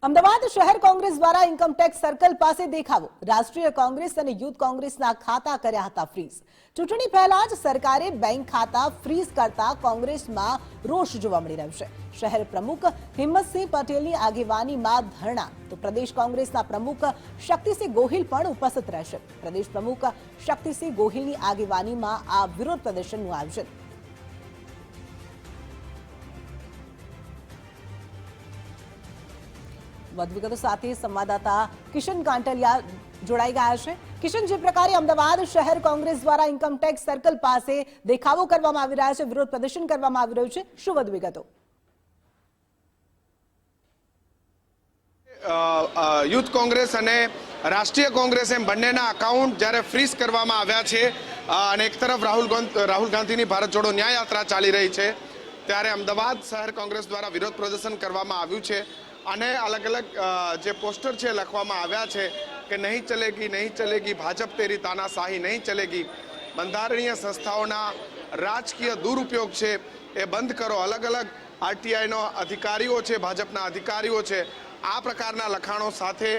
અમદાવાદ શહેર કોંગ્રેસ દ્વારા income tax circle પાસે દેખાવો રાષ્ટ્રીય કોંગ્રેસ અને યુથ કોંગ્રેસના ખાતા કર્યા હતા ફ્રીઝ। ચૂંટણી પહેલા જ સરકારે બેંક ખાતા ફ્રીઝ કરતા કોંગ્રેસમાં રોષ જોવા મળી રહ્યો છે। શહેર પ્રમુખ હિંમતસિંહ પટેલની આગેવાનીમાં ધરણા તો પ્રદેશ કોંગ્રેસના પ્રમુખ શક્તિસિંહ ગોહિલ પણ ઉપસ્થિત રહેશે। પ્રદેશ પ્રમુખ શક્તિસિંહ ગોહિલની આગેવાનીમાં આ વિરોધ પ્રદર્શનનું આયોજન। વધુ વિગતો સાથે સંવાદદાતા કિશન કાંટલિયા જોડાઈ ગયા છે। કિશન, જે પ્રકારે અમદાવાદ શહેર કોંગ્રેસ દ્વારા ઇન્કમટેક્સ સર્કલ પાસે દેખાવો કરવામાં આવી રહ્યા છે, વિરોધ પ્રદર્શન કરવામાં આવી રહ્યું છે, શું વધુ વિગતો? યુથ કોંગ્રેસ અને રાષ્ટ્રીય કોંગ્રેસ એમ બંનેના અકાઉન્ટ જ્યારે ફ્રીઝ કરવામાં આવ્યા છે અને એક તરફ રાહુલ ગાંધીની ભારત જોડો ન્યાય યાત્રા ચાલી રહી છે, ત્યારે અમદાવાદ શહેર કોંગ્રેસ દ્વારા વિરોધ પ્રદર્શન કરવામાં આવ્યું છે અને અલગ અલગ જે પોસ્ટર છે લખવામાં આવ્યા છે કે નહીં ચલેગી ભાજપ તેરી તાનાશાહી નહીં ચલેગી, બંધારણીય સંસ્થાઓના રાજકીય દુરુપયોગ છે એ બંધ કરો। અલગ અલગ આરટીઆઈનો અધિકારીઓ છે, ભાજપના અધિકારીઓ છે, આ પ્રકારના લખાણો સાથે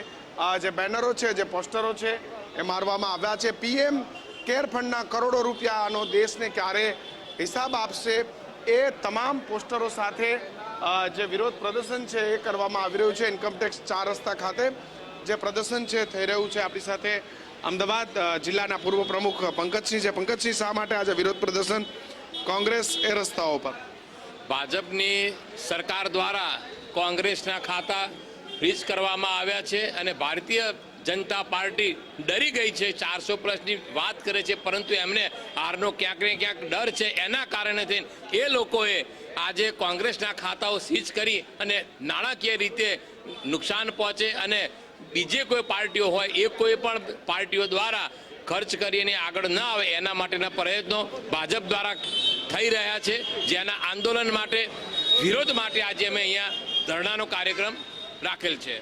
જે બેનરો છે, જે પોસ્ટરો છે એ મારવામાં આવ્યા છે। પીએમ કેર ફંડના કરોડો રૂપિયાનો દેશને ક્યારે હિસાબ આપશે એ તમામ પોસ્ટરો સાથે જે વિરોધ પ્રદર્શન છે એ કરવામાં આવી રહ્યું છે। ઇન્કમટેક્સ 4 રસ્તા ખાતે જે પ્રદર્શન છે થઈ રહ્યું છે। આપણી સાથે અમદાવાદ જિલ્લાના પૂર્વ પ્રમુખ પંકજસિંહ છે। પંકજસિંહ, શા માટે આજે વિરોધ પ્રદર્શન કોંગ્રેસ એ રસ્તાઓ પર? ભાજપની સરકાર દ્વારા કોંગ્રેસના ખાતા ફ્રીઝ કરવામાં આવ્યા છે અને ભારતીય જનતા પાર્ટી ડરી ગઈ છે। 400 પ્લસની વાત કરે છે, પરંતુ એમને હારનો ક્યાંક ને ક્યાંક ડર છે। એના કારણે થઈને એ લોકોએ આજે કોંગ્રેસના ખાતાઓ સીઝ કરી અને નાણાકીય રીતે નુકસાન પહોંચે અને બીજે કોઈ પાર્ટીઓ હોય એ કોઈ પણ પાર્ટીઓ દ્વારા ખર્ચ કરીને આગળ ન આવે એના માટેના પ્રયત્નો ભાજપ દ્વારા થઈ રહ્યા છે, જેના આંદોલન માટે, વિરોધ માટે આજે અમે અહીંયા ધરણાનો કાર્યક્રમ રાખેલ છે।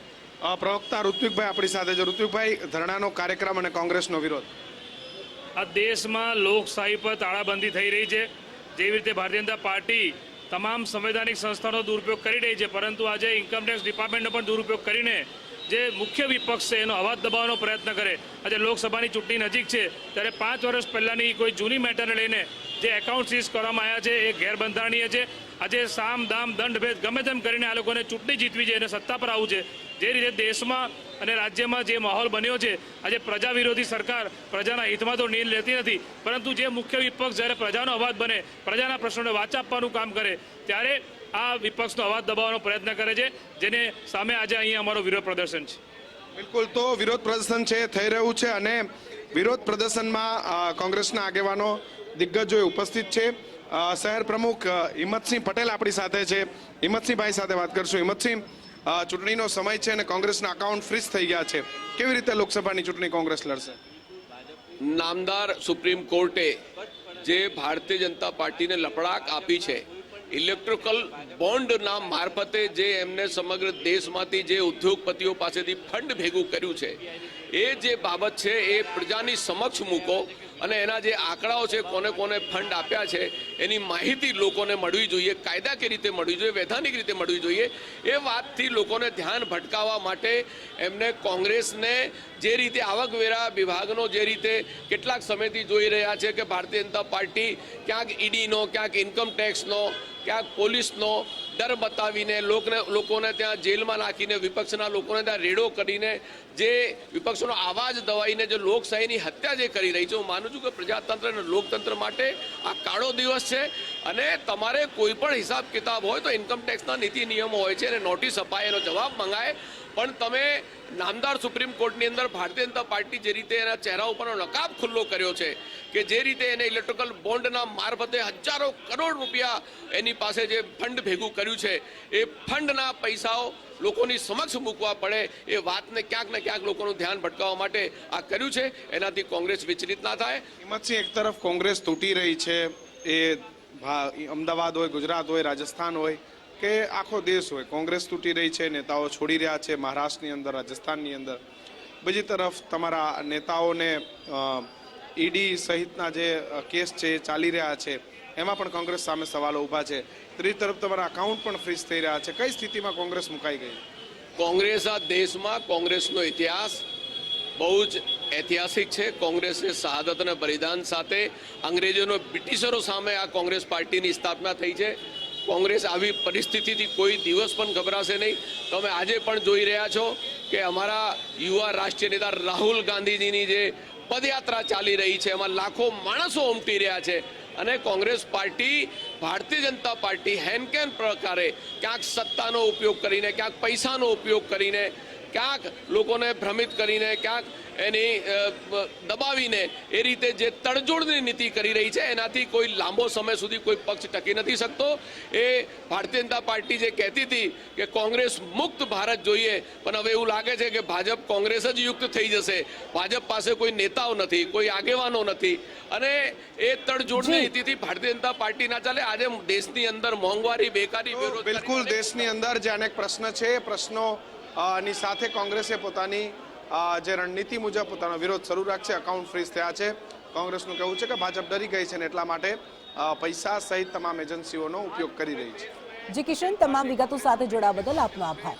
પ્રવક્તા ઋત્વિકભાઈ આપણી સાથે છે। ઋત્વિકભાઈ, ધરણાનો કાર્યક્રમ અને કોંગ્રેસનો વિરોધ। આ દેશમાં લોકશાહી પર તાળાબંધી થઈ રહી છે। જેવી રીતે ભારતીય જનતા પાર્ટી તમામ સંવૈધાનિક સંસ્થાનો દુરુપયોગ કરી રહી છે, પરંતુ આજે ઇન્કમટેક્સ ડિપાર્ટમેન્ટનો પણ દુરુપયોગ કરીને જે મુખ્ય વિપક્ષ છે એનો અવાજ દબાવવાનો પ્રયત્ન કરે। આજે લોકસભાની ચૂંટણી નજીક છે ત્યારે 5 વર્ષ પહેલાંની કોઈ જૂની મેટરને લઈને જે એકાઉન્ટ સીઝ કરવામાં આવ્યા છે એ ગેરબંધારણીય છે। આજે સામ દામ દંડ ભેદ ગમે તેમ કરીને આ લોકોને ચૂંટણી જીતવી છે અને સત્તા પર આવવું છે। જે રીતે દેશમાં અને રાજ્યમાં જે માહોલ બન્યો છે, આજે પ્રજા વિરોધી સરકાર પ્રજાના હિતમાં તો નિર્ણય લેતી નથી, પરંતુ જે મુખ્ય વિપક્ષ જ્યારે પ્રજાનો અવાજ બને, પ્રજાના પ્રશ્નોને વાચા આપવાનું કામ કરે, ત્યારે આ વિપક્ષનો અવાજ દબાવવાનો પ્રયત્ન કરે છે, જેને સામે આજે અહીંયા અમારો વિરોધ પ્રદર્શન છે। બિલકુલ, તો વિરોધ પ્રદર્શન છે થઈ રહ્યું છે અને વિરોધ પ્રદર્શનમાં કોંગ્રેસના આગેવાનો દિગ્ગજો ઉપસ્થિત છે। શહેર પ્રમુખ હિંમતસિંહ પટેલ આપણી સાથે છે। હિંમતસિંહભાઈ સાથે વાત કરશું। હિંમતસિંહ, ચૂંટણીનો સમય છે અને કોંગ્રેસના અકાઉન્ટ ફ્રીઝ થઈ ગયા છે, કેવી રીતે લોકસભાની ચૂંટણી કોંગ્રેસ લડશે? નામદાર સુપ્રીમ કોર્ટે જે ભારતીય જનતા પાર્ટીને લપડાક આપી છે, ઇલેક્ટ્રિકલ બોન્ડના મારફતે જે એમને સમગ્ર દેશમાંથી જે ઉદ્યોગપતિઓ પાસેથી ફંડ ભેગું કર્યું છે, એ જે બાબત છે એ પ્રજાની સમક્ષ મૂકો અને એના જે આંકડાઓ છે, કોને કોને ફંડ આપ્યા છે એની માહિતી લોકોને મળવી જોઈએ, કાયદાકીય રીતે મળવી જોઈએ, વૈધાનિક રીતે મળવી જોઈએ। એ વાતથી લોકોને ધ્યાન ભટકાવવા માટે એમને કોંગ્રેસને જે રીતે આવકવેરા વિભાગનો જે રીતે કેટલાક સમયથી જોઈ રહ્યા છે કે ભારતીય જનતા પાર્ટી ક્યાંક ઈડીનો, ક્યાંક ઇન્કમટેક્સનો, ક્યાંક પોલીસનો ડર બતાવીને લોકોને ત્યાં જેલમાં નાખીને, વિપક્ષના લોકોને ત્યાં રેડો કરીને, જે વિપક્ષનો અવાજ દબાવીને જે લોકશાહીની હત્યા જે કરી રહી છે, હું માનું છું કે પ્રજાતંત્ર અને લોકતંત્ર માટે આ કાળો દિવસ છે અને તમારે કોઈ પણ હિસાબ કિતાબ હોય તો ઇન્કમટેક્સના નીતિ નિયમો હોય છે અને નોટિસ અપાય, એનો જવાબ મંગાય, પણ તમે નામદાર સુપ્રીમ કોર્ટની અંદર ભારતીય જનતા પાર્ટી જે રીતે એના ચહેરા ઉપરનો નકાબ ખુલ્લો કર્યો છે કે જે રીતે એને ઇલેક્ટ્રિકલ બોન્ડના મારફતે હજારો કરોડ રૂપિયા એની પાસે જે ફંડ ભેગું કર્યું છે, એ ફંડના પૈસાઓ લોકોની સમક્ષ મૂકવા પડે એ વાતને ક્યાંક ને ક્યાંક લોકોનું ધ્યાન ભટકાવવા માટે આ કર્યું છે। એનાથી કોંગ્રેસ વિચલિત ના થાય। હિંમતસિંહ, એક તરફ કોંગ્રેસ તૂટી રહી છે, એ અમદાવાદ હોય, ગુજરાત હોય, રાજસ્થાન હોય કે આખો દેશ હોય, કોંગ્રેસ તૂટી રહી છે, નેતાઓ છોડી રહ્યા છે મહારાષ્ટ્રની અંદર, રાજસ્થાનની અંદર। બીજી તરફ તમારા નેતાઓને ઈડી સહિતના જે કેસ છે એ ચાલી રહ્યા છે, એમાં પણ કોંગ્રેસ સામે સવાલો ઊભા છે। ત્રીજી તરફ તમારા અકાઉન્ટ પણ ફ્રીઝ થઈ રહ્યા છે, કઈ સ્થિતિમાં કોંગ્રેસ મુકાઈ ગઈ? કોંગ્રેસ આ દેશમાં કોંગ્રેસનો ઇતિહાસ બહુ જ ઐતિહાસિક છે. કોંગ્રેસે શહાદત અને બલિદાન સાથે અંગ્રેજોનો બ્રિટિશરો સામે આ કોંગ્રેસ પાર્ટીની સ્થાપના થઈ છે. કોંગ્રેસ આવી પરિસ્થિતિથી કોઈ દિવસ પણ ગભરાશે નહીં. તમે આજે પણ જોઈ રહ્યા છો કે અમારા યુવા રાષ્ટ્રીય નેતા રાહુલ ગાંધીજીની જે પદયાત્રા ચાલી રહી છે એમાં લાખો માણસો ઉમટી રહ્યા છે અને કોંગ્રેસ પાર્ટી ભારતીય જનતા પાર્ટી હેનકેન પ્રકારે ક્યાંક સત્તાનો ઉપયોગ કરીને, ક્યાંક પૈસાનો ઉપયોગ કરીને, ક્યાંક લોકોને ભ્રમિત કરીને, ક્યાંક એની દબાવીને એ રીતે જે તડજોડની નીતિ કરી રહી છે એનાથી કોઈ લાંબો સમય સુધી કોઈ પક્ષ ટકી નથી શકતો. એ ભારતીય જનતા પાર્ટી જે કહેતી હતી કે કોંગ્રેસ મુક્ત ભારત જોઈએ, પણ હવે એવું લાગે છે કે ભાજપ કોંગ્રેસ જ યુક્ત થઈ જશે. ભાજપ પાસે કોઈ નેતાઓ નથી, કોઈ આગેવાનો નથી અને એ તડજોડની નીતિથી ભારતીય જનતા પાર્ટી ના ચાલે. આજે દેશની અંદર મોંઘવારી, બેકારી, બેરોજગારી, બિલકુલ દેશની અંદર જે અનેક પ્રશ્ન છે એ પ્રશ્નો ની સાથે કોંગ્રેસે પોતાની જે રણનીતિ મુજબ પોતાનો વિરોધ શરૂ રાખશે. એકાઉન્ટ ફ્રીઝ થયા છે. કોંગ્રેસનું કહેવું છે કે ભાજપ ડરી ગઈ છે ને એટલા માટે પૈસા સહિત તમામ એજન્સીઓનો ઉપયોગ કરી રહી છે. જી કિશન, તમામ વિગતો સાથે જોડાવા બદલ આપનો આભાર.